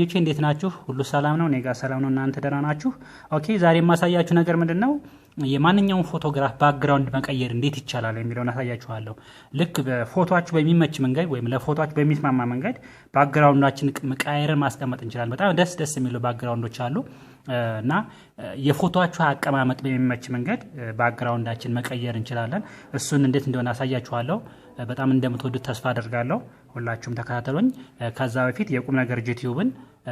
ጓደኞቼ እንዴት ናችሁ? ሁሉ ሰላም ነው? እኔ ጋር ሰላም ነው። እናንተ ደህና ናችሁ? ኦኬ ዛሬ የማሳያችሁ ነገር ምንድነው? የማንኛውም ፎቶግራፍ ባክግራውንድ መቀየር እንዴት ይቻላል የሚለውን አሳያችኋለሁ። ልክ በፎቶአችሁ በሚመች መንገድ ወይም ለፎቶአችሁ በሚስማማ መንገድ ባክግራውንዳችን መቀየርን ማስቀመጥ እንችላለን። በጣም ደስ የሚሉ ባክግራውንዶች አሉ እና የፎቶአችሁ አቀማመጥ በሚመች መንገድ ባክግራውንዳችን መቀየር እንችላለን። እሱን እንዴት እንደሆነ አሳያችኋለሁ። በጣም እንደምትወዱት ተስፋ አደርጋለሁ። ሁላችሁም ተከታተሉኝ። ከዛ በፊት የቁምነገር-G ዩቲዩብን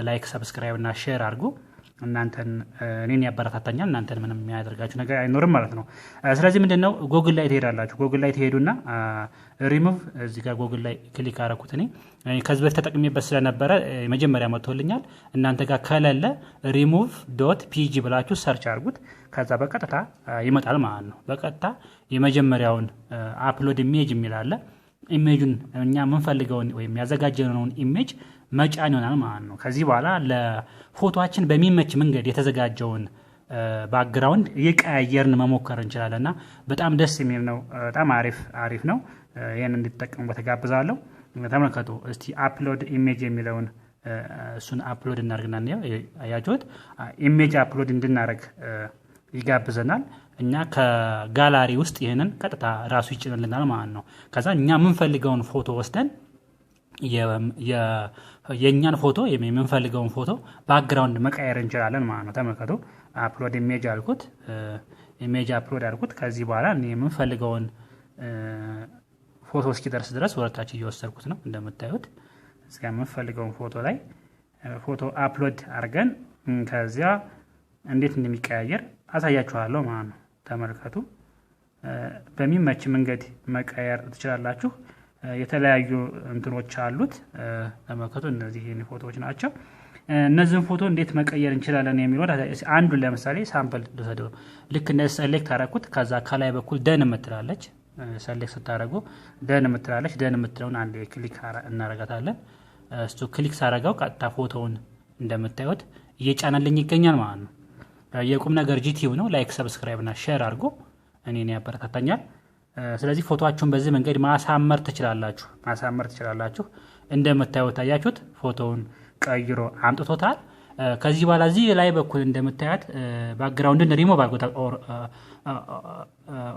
ላይክ፣ ሰብስክራይብ እና ሼር አድርጉ። እናንተን እኔን ያበረታታኛል። እናንተን ምንም የሚያደርጋችሁ ነገር አይኖርም ማለት ነው። ስለዚህ ምንድነው ጎግል ላይ ትሄዳላችሁ። ጎግል ላይ ትሄዱና remove እዚህ ጋር ጎግል ላይ ክሊክ አደረኩት። እኔ ከዚህ በፊት ተጠቅሜበት ስለነበረ መጀመሪያ መጥቶልኛል። እናንተ ጋር ከሌለ remove.bg ብላችሁ ሰርች አድርጉት። ከዛ በቀጥታ ይመጣል ማለት ነው። በቀጥታ የመጀመሪያውን አፕሎድ ኢሜጅ የሚላለ ኢሜጁን እኛ የምንፈልገውን ወይም ያዘጋጀነውን ኢሜጅ መጫን ይሆናል ማለት ነው። ከዚህ በኋላ ለፎቶአችን በሚመች መንገድ የተዘጋጀውን ባክግራውንድ እየቀያየርን መሞከር እንችላለንና በጣም ደስ የሚል ነው። በጣም አሪፍ ነው። ይሄን እንድትጠቀሙበት ተጋብዛለሁ። ተመልከቱ እስቲ አፕሎድ ኢሜጅ የሚለውን እሱን አፕሎድ እናርግና ነው ያያችሁት። ኢሜጅ አፕሎድ እንድናረግ ይጋብዘናል። እኛ ከጋላሪ ውስጥ ይሄንን ቀጥታ ራሱ ይጭንልናል ማለት ነው። ከዛ እኛ የምንፈልገውን ፎቶ ወስደን የኛን ፎቶ የምንፈልገውን ፎቶ ባክግራውንድ መቀየር እንችላለን ማለት ነው። ተመልከቱ አፕሎድ ኢሜጅ አልኩት። ኢሜጅ አፕሎድ አልኩት። ከዚህ በኋላ እኔ የምንፈልገውን ፎቶ እስኪደርስ ድረስ ወደታች እየወሰድኩት ነው እንደምታዩት። እስኪ የምንፈልገውን ፎቶ ላይ ፎቶ አፕሎድ አድርገን ከዚያ እንዴት እንደሚቀያየር አሳያችኋለሁ ማለት ነው። ተመልከቱ በሚመች መንገድ መቀየር ትችላላችሁ። የተለያዩ እንትኖች አሉት። ተመልከቱ እነዚህ ፎቶዎች ናቸው። እነዚህን ፎቶ እንዴት መቀየር እንችላለን የሚለው አንዱን ለምሳሌ ሳምፕል ልሰደው። ልክ እንደ ሴሌክት አደረኩት። ከዛ ከላይ በኩል ደን የምትላለች ሴሌክት ስታደርጉ ደን የምትላለች። ደን የምትለውን አንድ ክሊክ እናረጋታለን። እሱ ክሊክ ሳረጋው ቀጥታ ፎቶውን እንደምታዩት እየጫነልኝ ይገኛል ማለት ነው። የቁምነገር-G ዩቲዩብ ነው። ላይክ፣ ሰብስክራይብ እና ሼር አድርጉ። እኔን ያበረታታኛል። ስለዚህ ፎቶአችሁን በዚህ መንገድ ማሳመር ትችላላችሁ። እንደምታዩት አያችሁት ፎቶውን ቀይሮ አምጥቶታል። ከዚህ በኋላ እዚህ ላይ በኩል እንደምታዩት ባክግራውንድን ሪሙቭ አድርጎታል።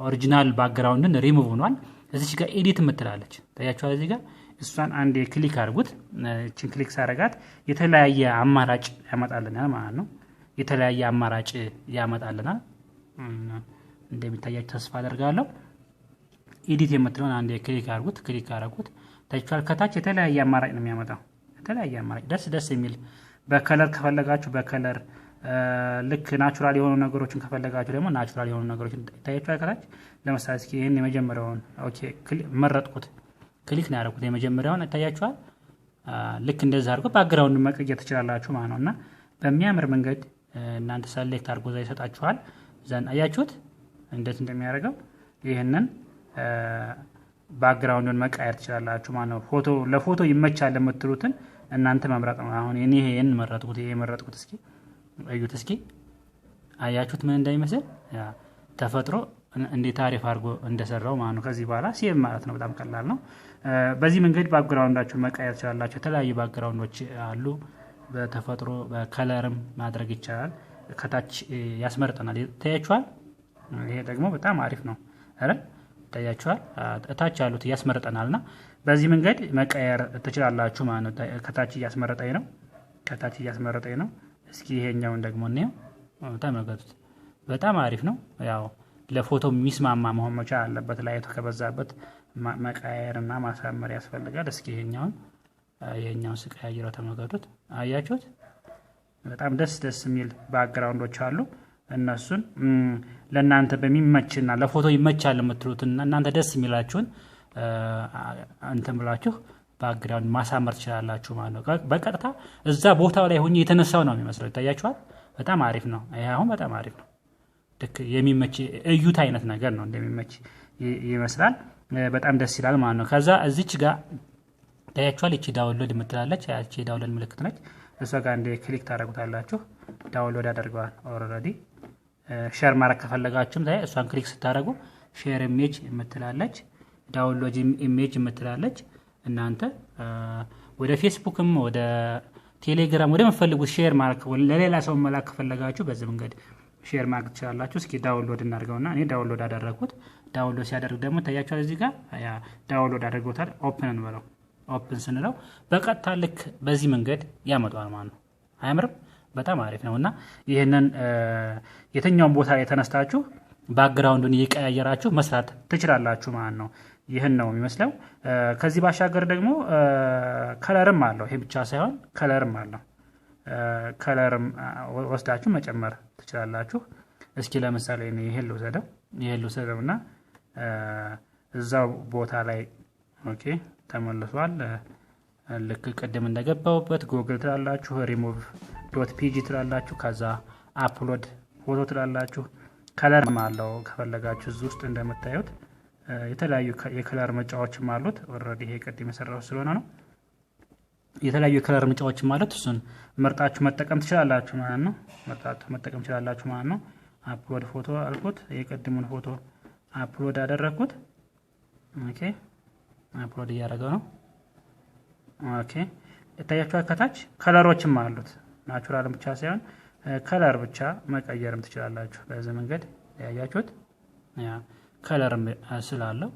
ኦሪጂናል ባክግራውንድን ሪሙቭ ሆኗል። እዚህ ጋር ኤዲት የምትላለች ታያችኋል። እዚህ ጋር እሷን አንዴ ክሊክ አድርጉት። እቺን ክሊክ ሳረጋት የተለያየ አማራጭ ያመጣልናል ማለት ነው። የተለያየ አማራጭ ያመጣልናል። እንደሚታያችሁ ተስፋ አደርጋለሁ። ኤዲት የምትለውን አንዴ ክሊክ አድርጉት። ክሊክ አድርጉት። ታይቷል። ከታች የተለያየ አማራጭ ነው የሚያመጣው። የተለያየ አማራጭ ደስ የሚል በከለር ከፈለጋችሁ በከለር ልክ ናቹራል የሆኑ ነገሮችን ከፈለጋችሁ ደግሞ ናቹራል የሆኑ ነገሮችን ታያችኋል። ከታች ለምሳሌ እስኪ ይሄን የመጀመሪያውን ኦኬ መረጥኩት። ክሊክ ነው ያደረኩት። የመጀመሪያውን ታያችኋል። ልክ እንደዛ አድርጎ ባክግራውንድ መቀየር ትችላላችሁ ማለት ነውና በሚያምር መንገድ እናንተ ሰሌክት አድርጎ እዛ ይሰጣችኋል። ዘን አያችሁት እንዴት እንደሚያደርገው። ይሄንን ባክግራውንዱን መቀየር ትችላላችሁ ማለት ነው። ፎቶ ለፎቶ ይመቻል ለምትሉትን እናንተ መምረጥ ነው። አሁን እኔ ይሄን መረጥኩት። እስኪ እዩት። እስኪ አያችሁት ምን እንደሚመስል ያ ተፈጥሮ እንዴት አሪፍ አድርጎ እንደሰራው ማለት ነው። ከዚህ በኋላ ሴቭ ማለት ነው። በጣም ቀላል ነው። በዚህ መንገድ ባክግራውንዳችሁን መቀየር ትችላላችሁ። የተለያዩ ባክግራውንዶች አሉ። በተፈጥሮ በከለርም ማድረግ ይቻላል። ከታች ያስመርጠናል። ታያችኋል። ይሄ ደግሞ በጣም አሪፍ ነው አይደል? ታያችኋል። እታች ያሉት ያስመርጠናልና በዚህ መንገድ መቀየር ትችላላችሁ ማለት ነው። ከታች እያስመረጠኝ ነው። እስኪ ይሄኛውን ደግሞ እንየው። ተመልከቱት። በጣም አሪፍ ነው። ያው ለፎቶ የሚስማማ መሆን መቻል አለበት። ላይቱ ከበዛበት መቀየርና ማሳመር ያስፈልጋል። እስኪ ይሄኛውን ስቀያይረው ተመልከቱት። አያችሁት? በጣም ደስ የሚል ባክግራውንዶች አሉ። እነሱን ለእናንተ በሚመችና ለፎቶ ይመቻል የምትሉትና እናንተ ደስ የሚላችሁን እንትን ብላችሁ ባክግራውንድ ማሳመር ትችላላችሁ ማለት ነው። በቀጥታ እዛ ቦታው ላይ ሆኜ የተነሳው ነው የሚመስለው። ይታያችኋል። በጣም አሪፍ ነው። ይሄ አሁን በጣም አሪፍ ነው። ልክ የሚመች እዩት አይነት ነገር ነው። እንደሚመች ይመስላል። በጣም ደስ ይላል ማለት ነው። ከዛ እዚች ጋር ታያችኋል። እቺ ዳውንሎድ የምትላለች ያቺ ዳውንሎድ ምልክት ነች። እሷ ጋር እንደ ክሊክ ታደርጉታላችሁ። ዳውንሎድ ያደርገዋል ኦልሬዲ። ሼር ማድረግ ከፈለጋችሁም እሷን ክሊክ ስታደርጉ ሼር ኢሜጅ የምትላለች ዳውንሎድ ኢሜጅ የምትላለች እናንተ ወደ ፌስቡክም ወደ ቴሌግራም ወደ መፈልጉት ሼር ማርክ ለሌላ ሰው መላክ ከፈለጋችሁ በዚህ መንገድ ሼር ማርክ ትችላላችሁ። እስኪ ዳውንሎድ እናድርገውና እኔ ዳውንሎድ አደረኩት። ዳውንሎድ ሲያደርግ ደግሞ ታያችኋል እዚህ ጋር ያ ዳውንሎድ አድርጎታል። ኦፕን እንበለው። ኦፕን ስንለው በቀጥታ ልክ በዚህ መንገድ ያመጣዋል ማለት ነው። አያምርም? በጣም አሪፍ ነውና ይሄንን የትኛውም ቦታ ላይ ተነስታችሁ ባክግራውንዱን እየቀያየራችሁ መስራት ትችላላችሁ ማለት ነው። ይሄን ነው የሚመስለው። ከዚህ ባሻገር ደግሞ ከለርም አለው። ይሄ ብቻ ሳይሆን ከለርም አለው። ከለርም ወስዳችሁ መጨመር ትችላላችሁ። እስኪ ለምሳሌ እኔ ይሄን ልውሰደውና እዛው ቦታ ላይ ኦኬ ተመልሷል። ልክ ቅድም እንደገባውበት ጉግል ትላላችሁ፣ remove.bg ትላላችሁ፣ ከዛ አፕሎድ ፎቶ ትላላችሁ። ከለርም አለው ከፈለጋችሁ እዚህ ውስጥ እንደምታዩት የተለያዩ የከለር መጫዎችም አሉት። ኦሬዲ ይሄ ቅድም የሰራው ስለሆነ ነው። የተለያዩ የከለር መጫዎችም አሉት። እሱን መርጣችሁ መጠቀም ትችላላችሁ ማለት ነው። አፕሎድ ፎቶ አልኩት። የቅድሙን ፎቶ አፕሎድ አደረኩት። ኦኬ አፕሎድ እያደረገው ነው። ኦኬ እታያችኋል። ከታች ከለሮችም አሉት። ናቹራል ብቻ ሳይሆን ከለር ብቻ መቀየርም ትችላላችሁ። በዚህ መንገድ ያያችሁት ያ ከለርም ስላለው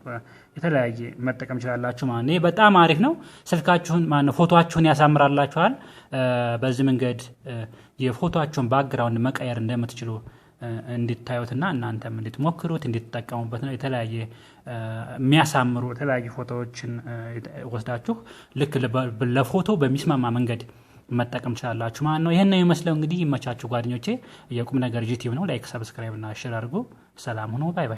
የተለያየ መጠቀም ትችላላችሁ ማለት ነው። በጣም አሪፍ ነው። ስልካችሁን ማለት ፎቶአችሁን ያሳምራላችኋል። በዚህ መንገድ የፎቶአችሁን ባክግራውንድ መቀየር እንደምትችሉ እንድታዩትና እናንተም እንድትሞክሩት እንድትጠቀሙበት ነው። የተለያየ የሚያሳምሩ የተለያየ ፎቶዎችን ወስዳችሁ ልክ ለፎቶ በሚስማማ መንገድ መጠቀም ትችላላችሁ ማለት ነው። ይሄን ነው የሚመስለው። እንግዲህ ይመቻችሁ ጓደኞቼ። የቁም ነገር ጂቲቭ ነው። ላይክ፣ ሰብስክራይብ እና ሼር አድርጉ። ሰላም ሁኑ። ባይ ባይ።